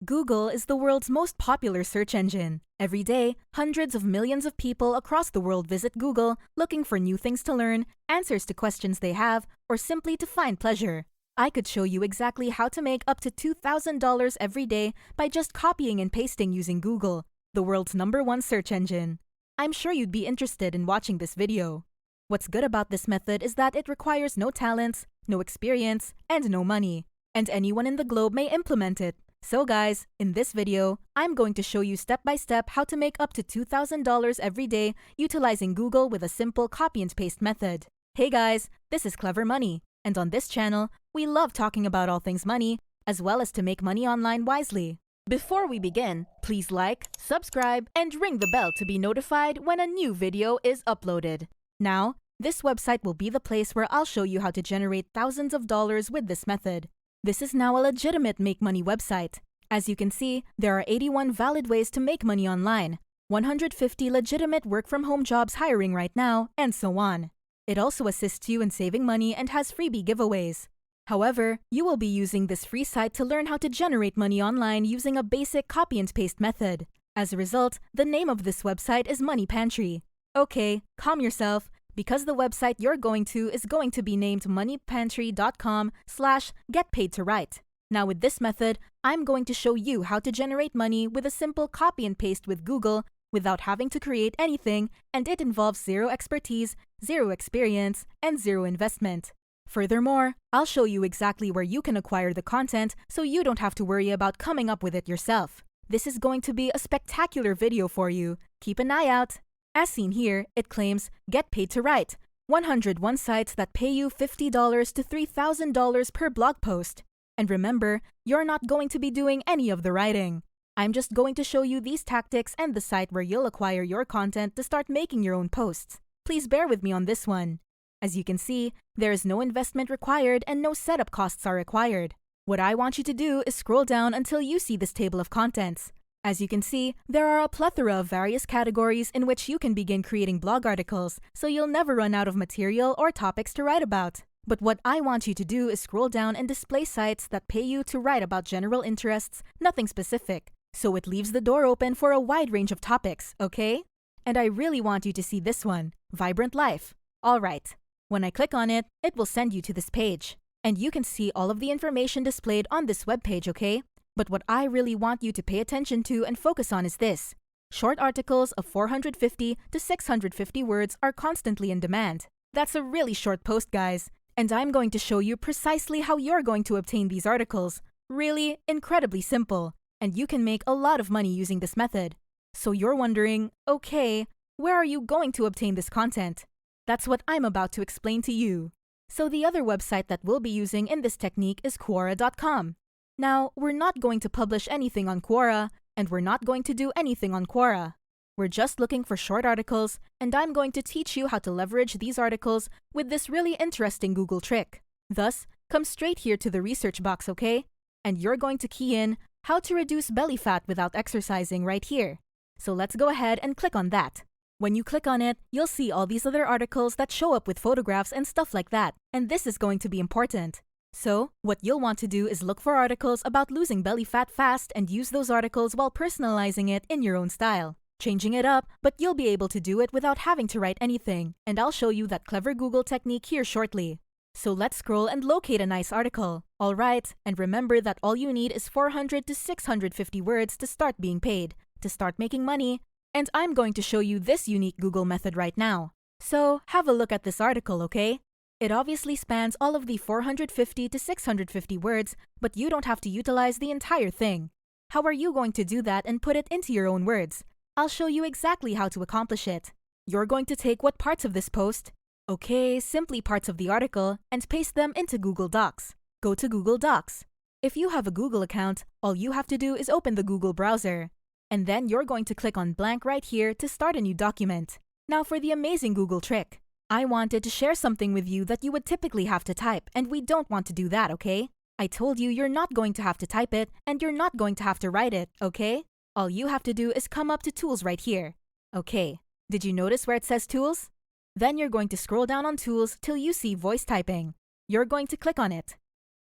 Google is the world's most popular search engine. Every day, hundreds of millions of people across the world visit Google looking for new things to learn, answers to questions they have, or simply to find pleasure. I could show you exactly how to make up to $2,000 every day by just copying and pasting using Google, the world's #1 search engine. I'm sure you'd be interested in watching this video. What's good about this method is that it requires no talents, no experience, and no money, and anyone in the globe may implement it. So guys, in this video, I'm going to show you step by step how to make up to $2,000 every day utilizing Google with a simple copy and paste method. Hey guys, this is Clever Money, and on this channel, we love talking about all things money, as well as to make money online wisely. Before we begin, please like, subscribe, and ring the bell to be notified when a new video is uploaded. Now, this website will be the place where I'll show you how to generate thousands of dollars with this method. This is now a legitimate make money website. As you can see, there are 81 valid ways to make money online, 150 legitimate work from home jobs hiring right now, and so on. It also assists you in saving money and has freebie giveaways. However, you will be using this free site to learn how to generate money online using a basic copy and paste method. As a result, the name of this website is Money Pantry. Okay, calm yourself, because the website you're going to is going to be named moneypantry.com/getpaidtowrite. Now with this method, I'm going to show you how to generate money with a simple copy and paste with Google without having to create anything, and it involves zero expertise, zero experience, and zero investment. Furthermore, I'll show you exactly where you can acquire the content so you don't have to worry about coming up with it yourself. This is going to be a spectacular video for you. Keep an eye out. As seen here, it claims, get paid to write, 101 sites that pay you $50 to $3,000 per blog post. And remember, you're not going to be doing any of the writing. I'm just going to show you these tactics and the site where you'll acquire your content to start making your own posts. Please bear with me on this one. As you can see, there is no investment required and no setup costs are required. What I want you to do is scroll down until you see this table of contents. As you can see, there are a plethora of various categories in which you can begin creating blog articles, so you'll never run out of material or topics to write about. But what I want you to do is scroll down and display sites that pay you to write about general interests, nothing specific. So it leaves the door open for a wide range of topics, okay? And I really want you to see this one, Vibrant Life. Alright, when I click on it, it will send you to this page. And you can see all of the information displayed on this web page, okay? But what I really want you to pay attention to and focus on is this. Short articles of 450 to 650 words are constantly in demand. That's a really short post, guys. And I'm going to show you precisely how you're going to obtain these articles. Really, incredibly simple. And you can make a lot of money using this method. So you're wondering, okay, where are you going to obtain this content? That's what I'm about to explain to you. So the other website that we'll be using in this technique is Quora.com. Now, we're not going to publish anything on Quora, and we're not going to do anything on Quora. We're just looking for short articles, and I'm going to teach you how to leverage these articles with this really interesting Google trick. Thus, come straight here to the research box, okay? And you're going to key in how to reduce belly fat without exercising right here. So let's go ahead and click on that. When you click on it, you'll see all these other articles that show up with photographs and stuff like that, and this is going to be important. So, what you'll want to do is look for articles about losing belly fat fast and use those articles while personalizing it in your own style. Changing it up, but you'll be able to do it without having to write anything, and I'll show you that clever Google technique here shortly. So let's scroll and locate a nice article. Alright, and remember that all you need is 400 to 650 words to start being paid, to start making money, and I'm going to show you this unique Google method right now. So, have a look at this article, okay? It obviously spans all of the 450 to 650 words, but you don't have to utilize the entire thing. How are you going to do that and put it into your own words? I'll show you exactly how to accomplish it. You're going to take what parts of this post? Okay, simply parts of the article, and paste them into Google Docs. Go to Google Docs. If you have a Google account, all you have to do is open the Google browser. And then you're going to click on blank right here to start a new document. Now for the amazing Google trick. I wanted to share something with you that you would typically have to type, and we don't want to do that, okay? I told you you're not going to have to type it, and you're not going to have to write it, okay? All you have to do is come up to Tools right here. Okay, did you notice where it says Tools? Then you're going to scroll down on Tools till you see Voice Typing. You're going to click on it.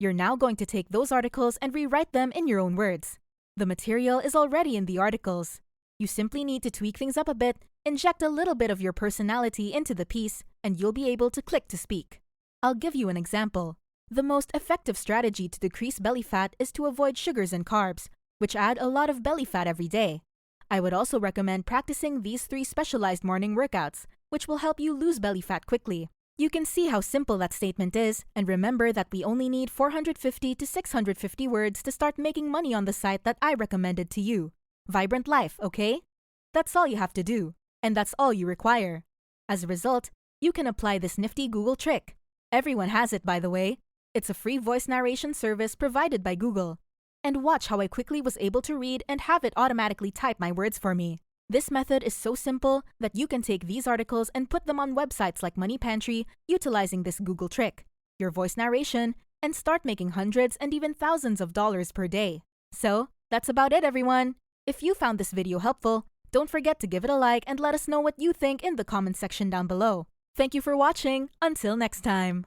You're now going to take those articles and rewrite them in your own words. The material is already in the articles. You simply need to tweak things up a bit, inject a little bit of your personality into the piece, and you'll be able to click to speak. I'll give you an example. The most effective strategy to decrease belly fat is to avoid sugars and carbs, which add a lot of belly fat every day. I would also recommend practicing these 3 specialized morning workouts, which will help you lose belly fat quickly. You can see how simple that statement is, and remember that we only need 450 to 650 words to start making money on the site that I recommended to you. Vibrant Life, okay? That's all you have to do, and that's all you require. As a result, you can apply this nifty Google trick. Everyone has it, by the way. It's a free voice narration service provided by Google. And watch how I quickly was able to read and have it automatically type my words for me. This method is so simple that you can take these articles and put them on websites like Money Pantry utilizing this Google trick, your voice narration, and start making hundreds and even thousands of dollars per day. So, that's about it, everyone. If you found this video helpful, don't forget to give it a like and let us know what you think in the comment section down below. Thank you for watching. Until next time.